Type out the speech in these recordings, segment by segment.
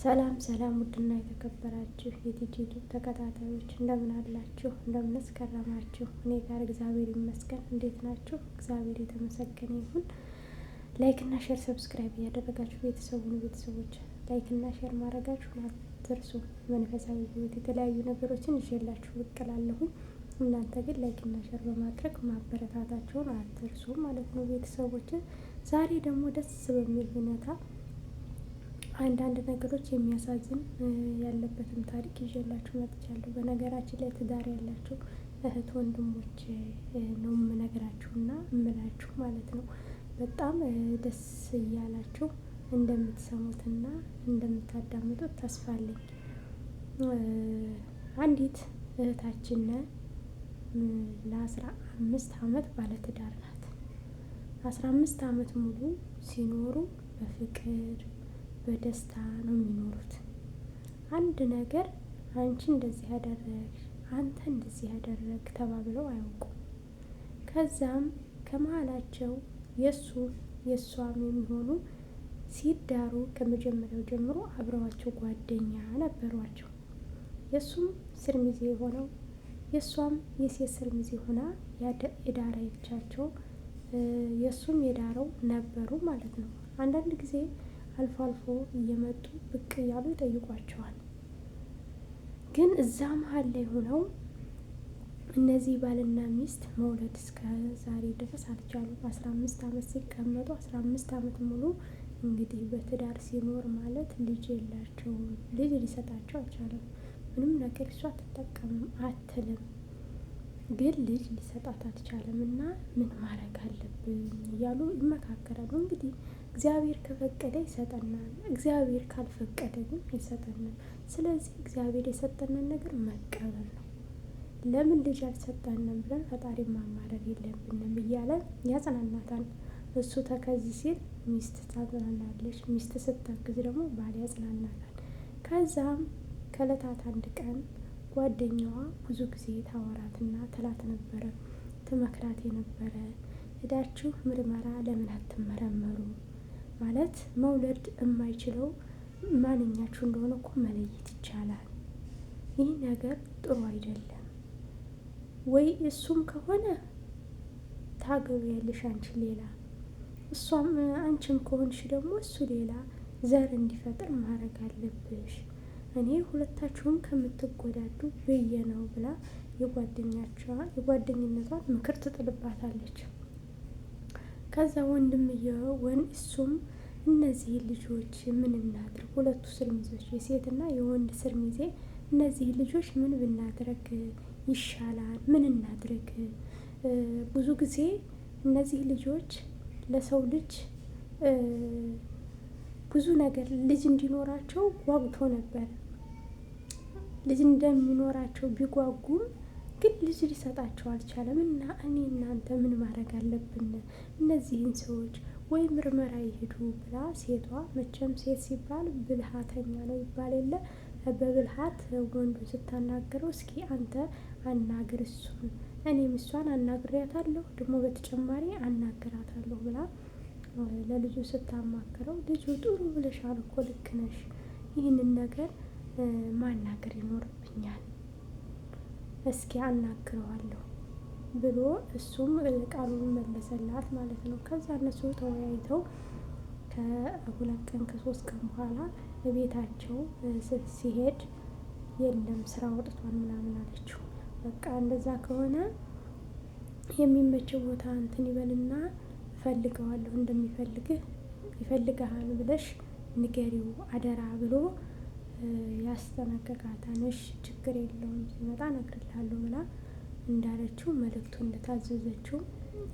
ሰላም ሰላም ውድና የተከበራችሁ የቲጂ ተከታታዮች እንደምን አላችሁ? እንደምንስ ከረማችሁ? እኔ ጋር እግዚአብሔር ይመስገን። እንዴት ናችሁ? እግዚአብሔር የተመሰገነ ይሁን። ላይክ እና ሼር ሰብስክራይብ እያደረጋችሁ ቤተሰቦች ላይክ እና ሼር ማድረጋችሁን አትርሱ። መንፈሳዊ ህይወት የተለያዩ ነገሮችን ይዤላችሁ ብቅ እላለሁኝ። እናንተ ግን ላይክ እና ሼር በማድረግ ማበረታታችሁን አትርሱ ማለት ነው ቤተሰቦች። ዛሬ ደግሞ ደስ በሚል ሁኔታ አንዳንድ ነገሮች የሚያሳዝን ያለበትን ታሪክ ይዤላችሁ መጥቻለሁ። በነገራችን ላይ ትዳር ያላችሁ እህት ወንድሞች ነው የምነግራችሁና እምላችሁ ማለት ነው። በጣም ደስ እያላችሁ እንደምትሰሙትና እንደምታዳምጡት ተስፋ አለኝ። አንዲት እህታችን ለ15 ዓመት ባለትዳር ናት። 15 ዓመት ሙሉ ሲኖሩ በፍቅር በደስታ ነው የሚኖሩት። አንድ ነገር አንቺ እንደዚህ ያደረግሽ፣ አንተ እንደዚህ ያደረግ ተባብለው አያውቁም። ከዛም ከመሀላቸው የእሷም የሚሆኑ ሲዳሩ ከመጀመሪያው ጀምሮ አብረዋቸው ጓደኛ ነበሯቸው። የእሱም ስርሚዜ የሆነው የእሷም የሴት ስርሚዜ ሆና የዳረቻቸው የእሱም የዳረው ነበሩ ማለት ነው። አንዳንድ ጊዜ አልፎ አልፎ እየመጡ ብቅ እያሉ ይጠይቋቸዋል። ግን እዛ መሀል ላይ ሆነው እነዚህ ባልና ሚስት መውለድ እስከ ዛሬ ድረስ አልቻሉም። 15 ዓመት ሲቀመጡ 15 ዓመት ሙሉ እንግዲህ በትዳር ሲኖር ማለት ልጅ የላቸውም። ልጅ ሊሰጣቸው አልቻለም። ምንም ነገር እሷ አትጠቀምም አትልም። ግን ልጅ ሊሰጣት አልቻለም እና ምን ማድረግ አለብን እያሉ ይመካከራሉ። እንግዲህ እግዚአብሔር ከፈቀደ ይሰጠናል፣ እግዚአብሔር ካልፈቀደ ግን አይሰጠንም። ስለዚህ እግዚአብሔር የሰጠንን ነገር መቀበል ነው። ለምን ልጅ አልሰጠንም ብለን ፈጣሪ ማማረር የለብንም እያለ ያጽናናታል። እሱ ተከዚህ ሲል ሚስት ታጽናናለች፣ ሚስት ስታግዝ ደግሞ ባል ያጽናናታል። ከዛም ከዕለታት አንድ ቀን ጓደኛዋ ብዙ ጊዜ ታወራትና ትላት ነበረ፣ ትመክራት የነበረ ሄዳችሁ ምርመራ ለምን አትመረመሩ? ማለት መውለድ የማይችለው ማንኛችሁ እንደሆነ እኮ መለየት ይቻላል። ይህ ነገር ጥሩ አይደለም ወይ? እሱም ከሆነ ታገቢያለሽ አንቺ ሌላ፣ እሷም አንቺም ከሆንሽ ደግሞ እሱ ሌላ ዘር እንዲፈጥር ማድረግ አለብሽ። እኔ ሁለታችሁም ከምትጎዳዱ ብዬ ነው ብላ የጓደኝነቷን ምክር ትጥልባታለች። ከዛ እሱም እነዚህ ልጆች ምን እናድርግ? ሁለቱ ስርሚዞች የሴትና የወንድ ስርሚዜ እነዚህ ልጆች ምን ብናድረግ ይሻላል? ምን እናድርግ? ብዙ ጊዜ እነዚህ ልጆች ለሰው ልጅ ብዙ ነገር ልጅ እንዲኖራቸው ጓጉቶ ነበር። ልጅ እንደሚኖራቸው ቢጓጉም ግን ልጅ ሊሰጣቸው አልቻለም። እና እኔ እናንተ ምን ማድረግ አለብን? እነዚህን ሰዎች ወይ ምርመራ ይሄዱ ብላ ሴቷ፣ መቼም ሴት ሲባል ብልሃተኛ ነው ይባል የለ፣ በብልሃት ወንዱን ስታናገረው እስኪ አንተ አናግር እሱን፣ እኔም እሷን አናግሬያታለሁ ደግሞ በተጨማሪ አናግራታለሁ ብላ ለልጁ ስታማክረው ልጁ ጥሩ ብለሻል እኮ ልክ ነሽ፣ ይህንን ነገር ማናገር ይኖርብኛል፣ እስኪ አናግረዋለሁ ብሎ እሱም ቃሉን መለሰላት ማለት ነው። ከዛ እነሱ ተወያይተው ከ2 ቀን ከ3 ቀን በኋላ ቤታቸው ሲሄድ የለም ስራ ወጥቷል ምናምን አለችው። በቃ እንደዛ ከሆነ የሚመቸው ቦታ እንትን ይበልና እፈልገዋለሁ፣ እንደሚፈልግህ ይፈልግሃል ብለሽ ንገሪው አደራ ብሎ ያስጠነቀቃታል። እሺ ችግር የለውም ሲመጣ እነግርልሃለሁ ብላ እንዳለችው መልእክቱ እንደታዘዘችው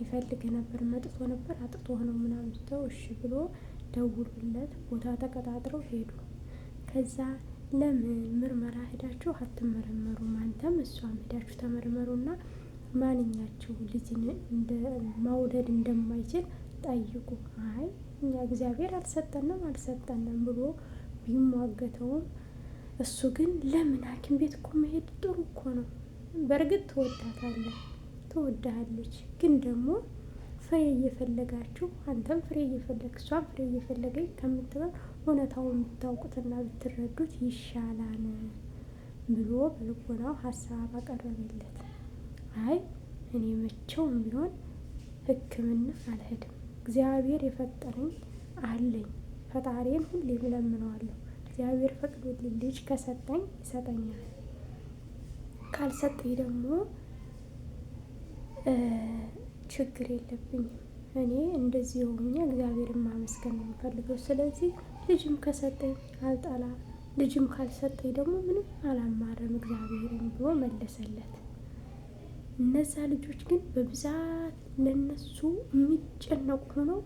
ይፈልግ ነበር። መጥቶ ነበር አጥቶ ነው ምናምን ስተው እሺ ብሎ ደውሎለት ቦታ ተቀጣጥረው ሄዱ። ከዛ ለምን ምርመራ ሄዳችሁ አትመረመሩም? አንተም እሷም ሄዳችሁ ተመርመሩና ማንኛቸው ልጅን መውለድ እንደማይችል ጠይቁ። አይ እኛ እግዚአብሔር አልሰጠንም ብሎ ቢሟገተውም እሱ ግን ለምን ሐኪም ቤት እኮ መሄድ ጥሩ እኮ ነው። በእርግጥ ትወዳለች፣ ግን ደግሞ ፍሬ እየፈለጋችሁ አንተም ፍሬ እየፈለግ እሷም ፍሬ እየፈለገኝ ከምትበል እውነታውን ብታውቁትና ብትረዱት ይሻላል ብሎ በልቦናው ሀሳብ አቀረበለት። አይ እኔ መቼውም ቢሆን ሕክምና አልሄድም። እግዚአብሔር የፈጠረኝ አለኝ። ፈጣሪን ሁሌም እለምነዋለሁ። እግዚአብሔር ፈቅዶልኝ ልጅ ከሰጠኝ ይሰጠኛል፣ ካልሰጠኝ ደግሞ ችግር የለብኝም። እኔ እንደዚህ ሆኜ እግዚአብሔርን ማመስገን ነው የምፈልገው። ስለዚህ ልጅም ከሰጠኝ አልጠላ፣ ልጅም ካልሰጠኝ ደግሞ ምንም አላማረም እግዚአብሔርን ብሎ መለሰለት። እነዛ ልጆች ግን በብዛት ለነሱ የሚጨነቁ ሆነው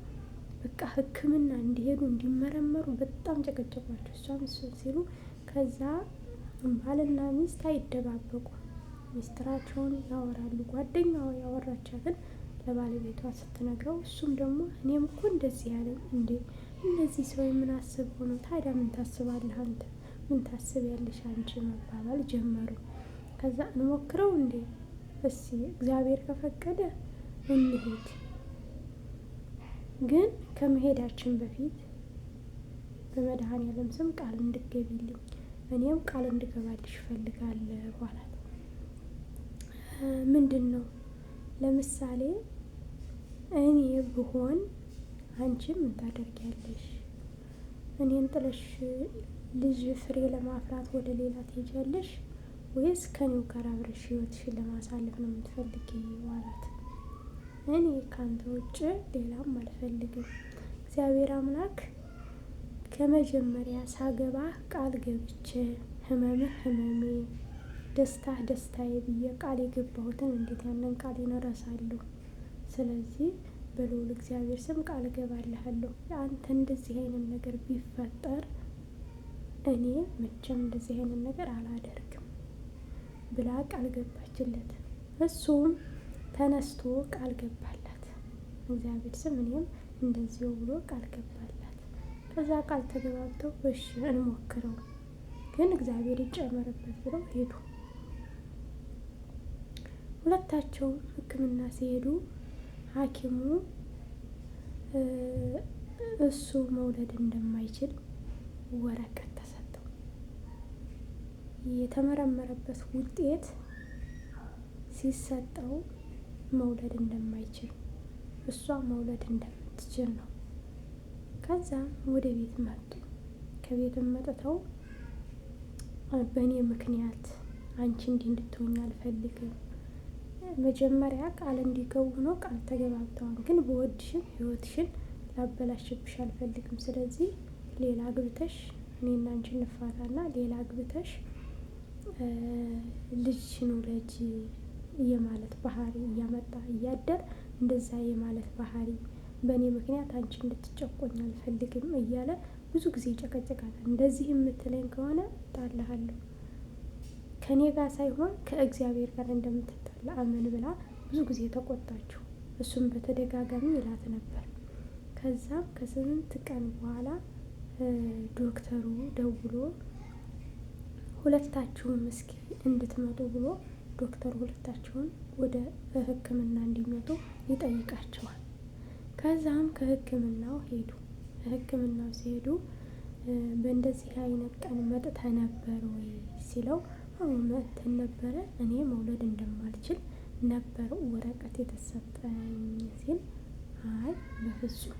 በቃ ሕክምና እንዲሄዱ እንዲመረመሩ በጣም ጨቀጨቋቸው። እሷም ሲሉ ከዛ ባልና ሚስት አይደባበቁ፣ ሚስጥራቸውን ያወራሉ። ጓደኛዋ ያወራቻትን ለባለቤቷ ስትነግረው እሱም ደግሞ እኔም እኮ እንደዚህ ያለኝ እንዴ፣ እነዚህ ሰው የምናስብ ሆኖ ታዲያ ምን ታስባለህ አንተ? ምን ታስቢያለሽ አንቺ? መባባል ጀመሩ። ከዛ እንሞክረው እንዴ፣ እስኪ እግዚአብሔር ከፈቀደ እንሄድ፣ ግን ከመሄዳችን በፊት በመድኃኔዓለም ስም ቃል እንድትገቢልኝ እኔም ቃል እንድገባልሽ እፈልጋለሁ አላት። ምንድን ነው? ለምሳሌ እኔ ብሆን አንቺም ምን ታደርጊያለሽ? እኔን ጥለሽ ልጅ ፍሬ ለማፍራት ወደ ሌላ ትሄጃለሽ ወይስ ከኔው ጋር አብረሽ ህይወትሽን ለማሳለፍ ነው የምትፈልጊው አላት። እኔ ካንተ ውጭ ሌላም አልፈልግም። እግዚአብሔር አምላክ ከመጀመሪያ ሳገባ ቃል ገብቼ ህመምህ ህመሜ ደስታህ ደስታዬ ብዬ ቃል የገባሁትን እንዴት ያንን ቃሌን እረሳለሁ? ስለዚህ በልዑል እግዚአብሔር ስም ቃል እገባልሃለሁ አንተ እንደዚህ አይነት ነገር ቢፈጠር እኔ መቼም እንደዚህ አይነት ነገር አላደርግም ብላ ቃል ገባችለት። እሱም ተነስቶ ቃል ገባላት እግዚአብሔር ስም እኔም እንደዚሁ ብሎ ቃል ገባላት። ከዛ ቃል ተገባብተው እሺ እንሞክረው ግን እግዚአብሔር ይጨመርበት ብለው ሄዱ። ሁለታቸውም ሕክምና ሲሄዱ ሐኪሙ እሱ መውለድ እንደማይችል ወረቀት ተሰጠው። የተመረመረበት ውጤት ሲሰጠው መውለድ እንደማይችል እሷ መውለድ እንደምትችል ነው። ከዛም ወደ ቤት መጡ። ከቤትም መጥተው በእኔ ምክንያት አንቺ እንዲህ እንድትሆኝ አልፈልግም። መጀመሪያ ቃል እንዲገቡ ነው ቃል ተገባብተዋል። ግን በወድሽም ህይወትሽን ላበላሽብሽ አልፈልግም። ስለዚህ ሌላ ግብተሽ እኔና አንቺ እንፋታና ሌላ ግብተሽ ልጅሽን ውለጂ የማለት ባህሪ እያመጣ እያደር እንደዛ የማለት ባህሪ በእኔ ምክንያት አንቺ እንድትጨቆኝ አልፈልግም እያለ ብዙ ጊዜ ጨቀጨቃታል። እንደዚህ የምትለኝ ከሆነ እጣልሃለሁ፣ ከኔ ጋር ሳይሆን ከእግዚአብሔር ጋር እንደምትጣላ አመን ብላ ብዙ ጊዜ ተቆጣችው። እሱም በተደጋጋሚ ይላት ነበር። ከዛም ከ8 ቀን በኋላ ዶክተሩ ደውሎ ሁለታችሁም እስኪ እንድትመጡ ብሎ ዶክተሩ ሁለታችሁን ወደ ሕክምና እንዲመጡ ይጠይቃቸዋል። ከዛም ከሕክምናው ሄዱ። ሕክምናው ሲሄዱ በእንደዚህ አይነት ቀን መጥተህ ነበር ወይ ሲለው አዎ መጥተን ነበረ፣ እኔ መውለድ እንደማልችል ነበር ወረቀት የተሰጠኝ ሲል አይ በፍጹም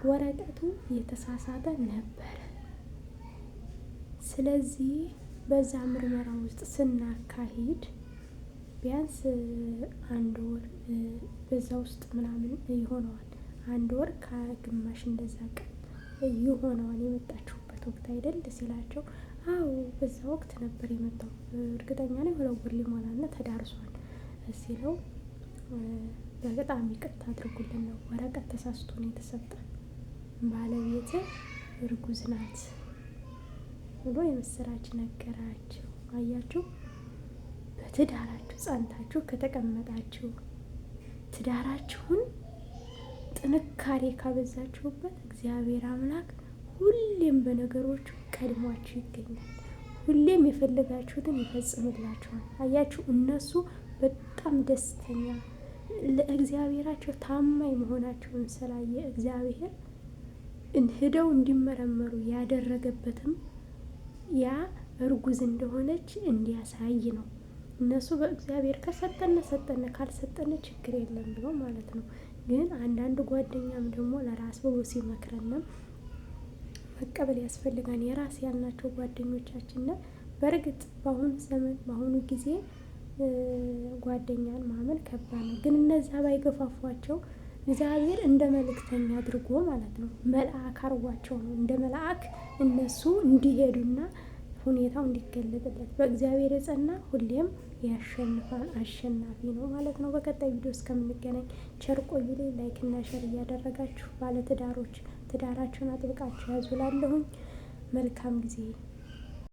ወረቀቱ የተሳሳተ ነበረ። ስለዚህ በዛ ምርመራ ውስጥ ስናካሂድ ቢያንስ 1 ወር በዛ ውስጥ ምናምን ይሆነዋል። 1 ወር ከግማሽ እንደዛ ቀን ይሆነዋል የመጣችሁበት ወቅት አይደል ሲላቸው አዎ በዛ ወቅት ነበር የመጣው፣ እርግጠኛ ነኝ 2 ወር ሊሞላና ተዳርሷል ሲለው በጣም ይቅርታ አድርጉልን ነው ወረቀት ተሳስቶ ነው የተሰጠ፣ ባለቤት እርጉዝ ናት ብሎ የምስራች ነገራቸው። አያችሁ፣ በትዳራችሁ ጸንታችሁ ከተቀመጣችሁ ትዳራችሁን ጥንካሬ ካበዛችሁበት እግዚአብሔር አምላክ ሁሌም በነገሮቹ ቀድሟችሁ ይገኛል። ሁሌም የፈለጋችሁትን ይፈጽምላችኋል። አያችሁ፣ እነሱ በጣም ደስተኛ ለእግዚአብሔራቸው ታማኝ መሆናቸውን ስላየ እግዚአብሔር ሄደው እንዲመረመሩ ያደረገበትም ያ እርጉዝ እንደሆነች እንዲያሳይ ነው። እነሱ በእግዚአብሔር ከሰጠነ ሰጠነ፣ ካልሰጠነ ችግር የለም ብሎ ማለት ነው። ግን አንዳንድ ጓደኛም ደግሞ ለራስ ብሎ ሲመክረንም መቀበል ያስፈልጋል። የራስ ያልናቸው ጓደኞቻችን በእርግጥ በአሁኑ ዘመን በአሁኑ ጊዜ ጓደኛን ማመን ከባድ ነው። ግን እነዛ ባይገፋፏቸው እግዚአብሔር እንደ መልእክተኛ አድርጎ ማለት ነው መልአክ አርጓቸው ነው እንደ መልአክ እነሱ እንዲሄዱና ሁኔታው እንዲገለጥለት። በእግዚአብሔር የጸና ሁሌም ያሸንፋል፣ አሸናፊ ነው ማለት ነው። በቀጣይ ቪዲዮ እስከምንገናኝ ቸር ቆዩልኝ። ላይክ እና ሸር እያደረጋችሁ ባለትዳሮች ትዳራችሁን አጥብቃችሁ ያዙ። ላለሁኝ መልካም ጊዜ